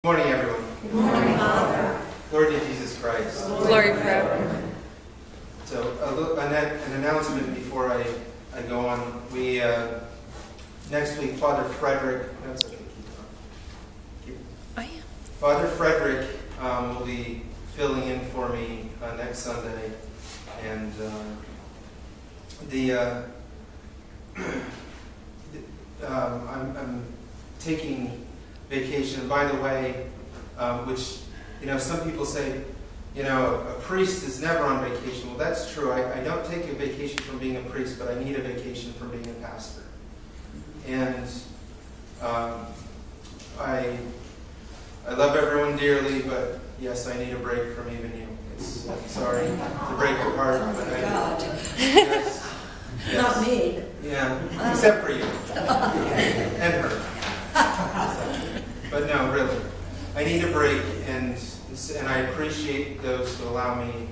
Good morning, everyone. Good morning, Father. Glory to Jesus Christ. Glory forever. So, an announcement before I go on. We next week, Father Frederick. That's okay. Keep I am. Father Frederick will be filling in for me next Sunday, and I'm taking vacation. By the way, which, some people say, a priest is never on vacation. Well, that's true. I don't take a vacation from being a priest, but I need a vacation from being a pastor. And I love everyone dearly, but yes, I need a break from even you. I'm sorry to break your heart, but I God. Yes. Not me. Yeah, except for you. And her. But no, really. I need a break, and I appreciate those who allow me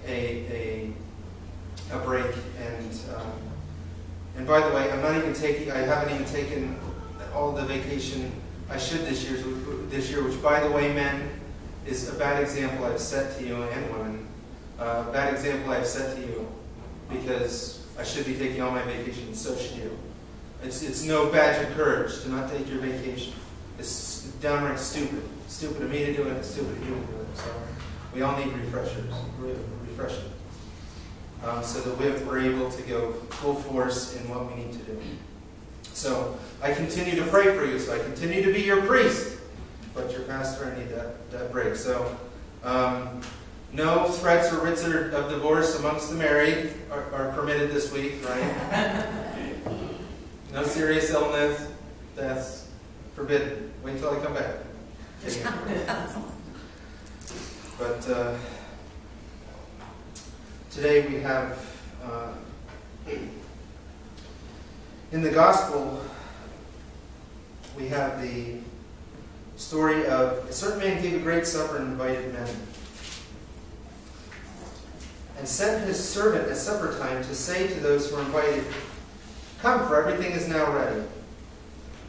a break. And by the way, I haven't even taken all the vacation I should this year, which, by the way, men, is a bad example I've set to you, and women. Bad example I've set to you, because I should be taking all my vacation, and so should you. It's no badge of courage to not take your vacation. It's downright stupid. Stupid of me to do it, stupid of you to do it. So we all need refreshing. So that we're able to go full force in what we need to do. So I continue to pray for you. So I continue to be your priest. But your pastor, I need that break. So no threats or writs of divorce amongst the married are permitted this week, right? No serious illness. That's forbidden. Wait till I come back. But today we have, in the gospel, we have the story of a certain man gave a great supper and invited men, and sent his servant at supper time to say to those who were invited, "Come, for everything is now ready."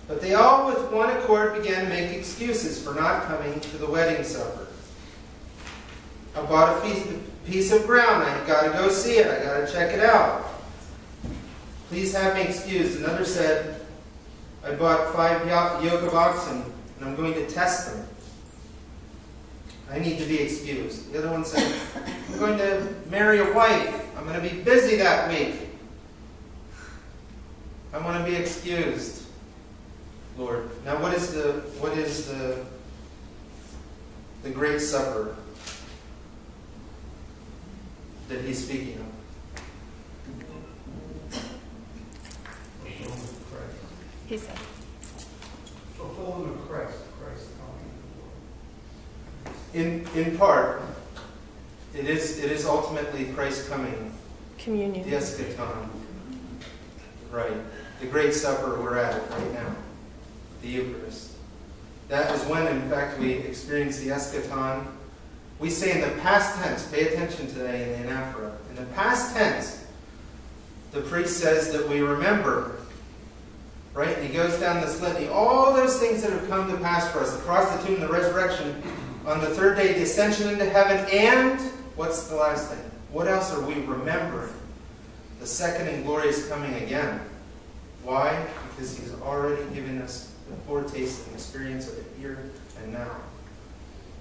But they all with one accord began to make excuses for not coming to the wedding supper. "I bought a piece of ground. I've got to go see it. I've got to check it out. Please have me excused." Another said, "I bought 5 yoke of oxen, and I'm going to test them. I need to be excused." The other one said, "I'm going to marry a wife. I'm going to be busy that week. I want to be excused, Lord." Now, what is the great supper that he's speaking of? He said. Fulfillment of Christ coming. In part, it is ultimately Christ coming. Communion. The eschaton. Right. The great supper we're at right now. The Eucharist. That was when, in fact, we experienced the eschaton. We say in the past tense, pay attention today in the anaphora. In the past tense, the priest says that we remember. Right? And he goes down this litany. All those things that have come to pass for us. The cross, the tomb, the resurrection. On the third day, the ascension into heaven. And, what's the last thing? What else are we remembering? The second and glorious coming again. Why? Because he's already given us the foretaste and experience of it here and now.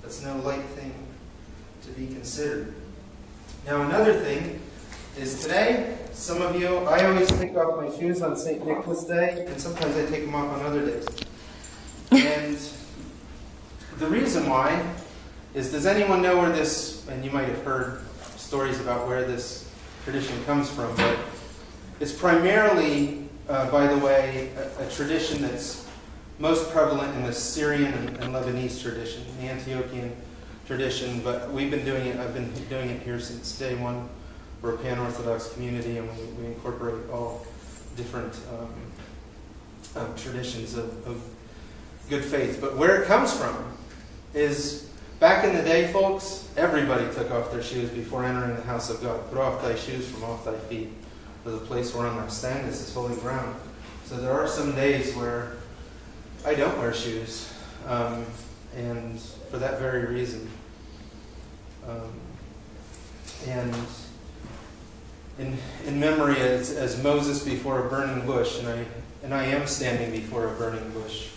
That's no light thing to be considered. Now, another thing is today, some of you, I always take off my shoes on St. Nicholas Day, and sometimes I take them off on other days. And the reason why is, does anyone know where this, and you might have heard stories about where this tradition comes from, but it's primarily, by the way, a tradition that's most prevalent in the Syrian and Lebanese tradition, the Antiochian tradition, but we've been doing it, I've been doing it here since day one. We're a pan-Orthodox community, and we incorporate all different traditions of good faith. But where it comes from is, back in the day, folks, everybody took off their shoes before entering the house of God. "Put off thy shoes from off thy feet, for the place whereon thou standest is holy ground." So there are some days where I don't wear shoes. and for that very reason. And in memory as Moses before a burning bush, and I am standing before a burning bush.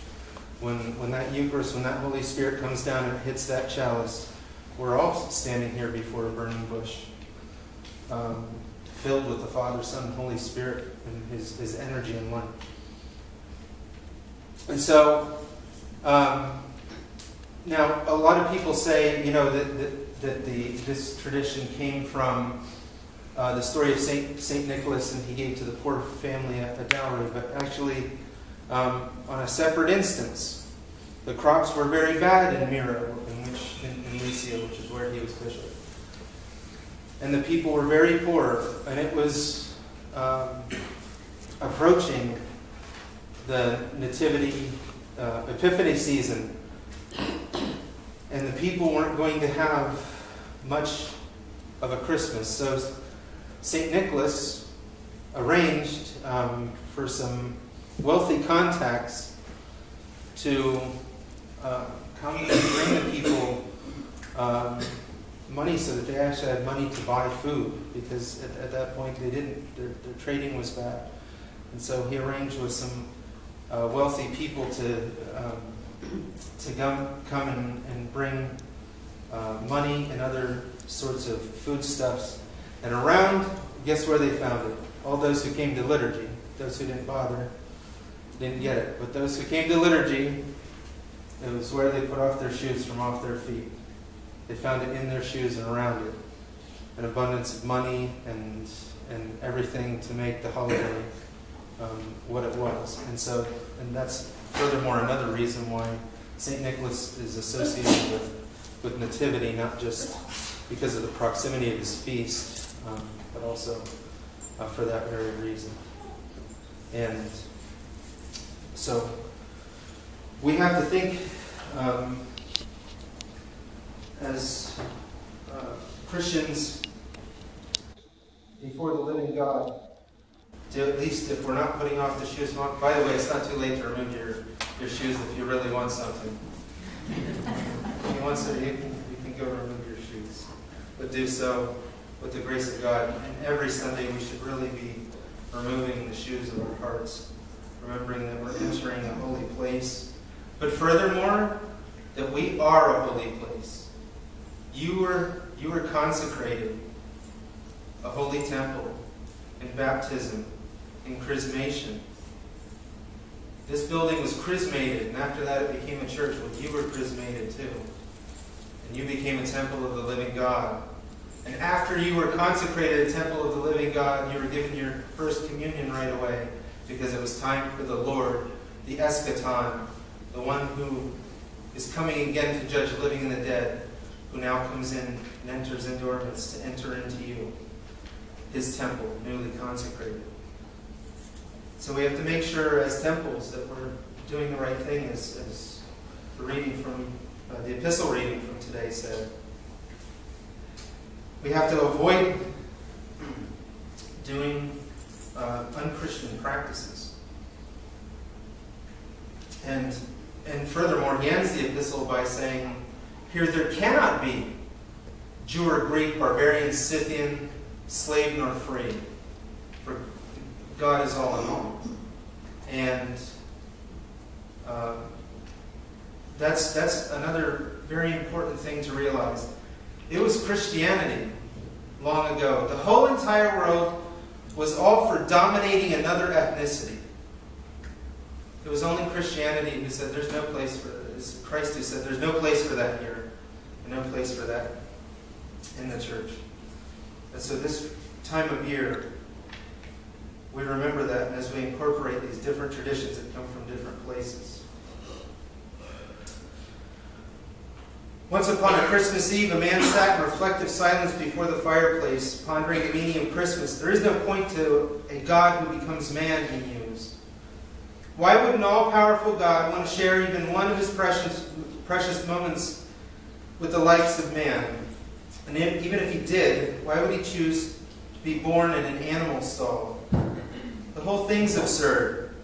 When that Eucharist, when that Holy Spirit comes down and hits that chalice, we're all standing here before a burning bush, filled with the Father, Son, and Holy Spirit, and His energy and light. And so, now a lot of people say, that this tradition came from the story of Saint Nicholas, and he gave to the poor family a dowry. But actually, on a separate instance, the crops were very bad in Myra, in Lycia, which is where he was bishop. And the people were very poor, and it was approaching the Nativity, Epiphany season. And the people weren't going to have much of a Christmas. So St. Nicholas arranged for some wealthy contacts to come and bring the people money so that they actually had money to buy food, because at that point they didn't. Their trading was bad. And so he arranged with some wealthy people to come and bring money and other sorts of foodstuffs. And around, guess where they found it? All those who came to liturgy. Those who didn't bother didn't get it. But those who came to liturgy, it was where they put off their shoes from off their feet. They found it in their shoes and around it. An abundance of money and everything to make the holiday what it was. And that's furthermore another reason why St. Nicholas is associated with Nativity, not just because of the proximity of his feast, but also for that very reason. And so we have to think as Christians before the living God, to at least if we're not putting off the shoes. By the way, it's not too late to remove your shoes if you really want something. If you want something, you can go remove your shoes. But do so with the grace of God. And every Sunday we should really be removing the shoes of our hearts, remembering that we're entering a holy place. But furthermore, that we are a holy place. You were consecrated, a holy temple, in baptism, in chrismation. This building was chrismated, and after that it became a church. Well, you were chrismated too. And you became a temple of the living God. And after you were consecrated a temple of the living God, you were given your first communion right away, because it was time for the Lord, the eschaton, the one who is coming again to judge the living and the dead, who now comes in and enters into our midst to enter into you, his temple, newly consecrated. So we have to make sure as temples that we're doing the right thing, as the reading from the epistle reading from today said. We have to avoid doing unchristian practices. And furthermore, he ends the epistle by saying, here there cannot be Jew or Greek, barbarian, Scythian, slave nor free, for God is all in all. And that's another very important thing to realize. It was Christianity long ago. The whole entire world was all for dominating another ethnicity. It was only Christianity who said there's no place for this. Christ who said there's no place for that here, and no place for that in the church. And so this time of year, we remember that, and as we incorporate these different traditions that come from different places. Once upon a Christmas Eve, a man sat in reflective silence before the fireplace, pondering the meaning of Christmas. There is no point to a God who becomes man, he mused. Why would an all-powerful God want to share even one of his precious moments with the likes of man? And even if he did, why would he choose to be born in an animal stall? The whole thing's absurd.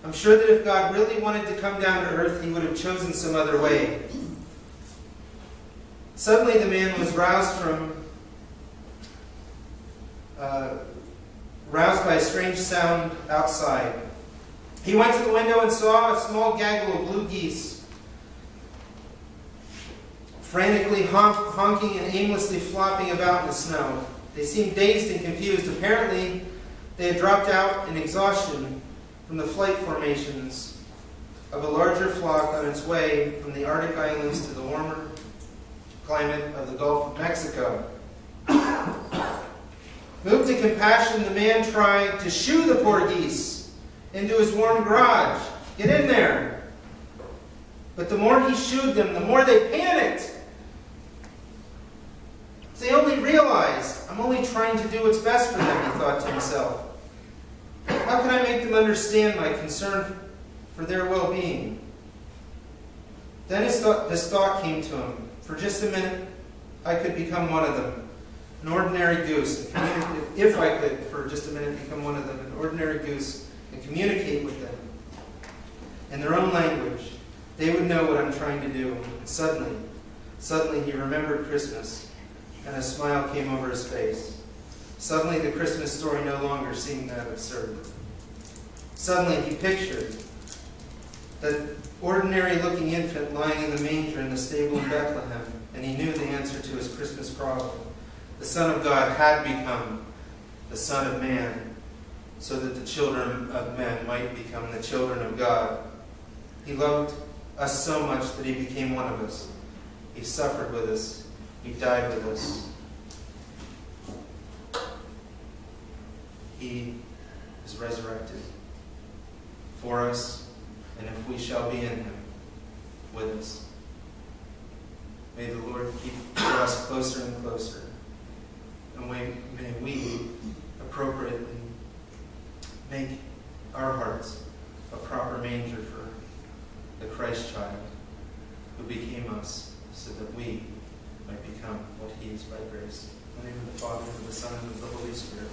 I'm sure that if God really wanted to come down to earth, he would have chosen some other way. Suddenly the man was roused by a strange sound outside. He went to the window and saw a small gaggle of blue geese frantically honking and aimlessly flopping about in the snow. They seemed dazed and confused. Apparently, they had dropped out in exhaustion from the flight formations of a larger flock on its way from the Arctic islands to the warmer climate of the Gulf of Mexico. Moved to compassion, the man tried to shoo the poor geese into his warm garage. Get in there. But the more he shooed them, the more they panicked. They only realized, I'm only trying to do what's best for them, he thought to himself. How can I make them understand my concern for their well-being? Then this thought came to him. For just a minute, I could become one of them, an ordinary goose. If I could, for just a minute, become one of them, an ordinary goose, and communicate with them in their own language, they would know what I'm trying to do. And suddenly he remembered Christmas, and a smile came over his face. Suddenly the Christmas story no longer seemed that absurd. Suddenly he pictured that ordinary-looking infant lying in the manger in the stable in Bethlehem, and he knew the answer to his Christmas problem. The Son of God had become the Son of Man, so that the children of men might become the children of God. He loved us so much that he became one of us. He suffered with us. He died with us. He is resurrected for us, and if we shall be in him, with us. May the Lord keep us closer and closer, and may we appropriately make our hearts a proper manger for the Christ child who became us, so that we might become what he is by grace. In the name of the Father, and of the Son, and of the Holy Spirit.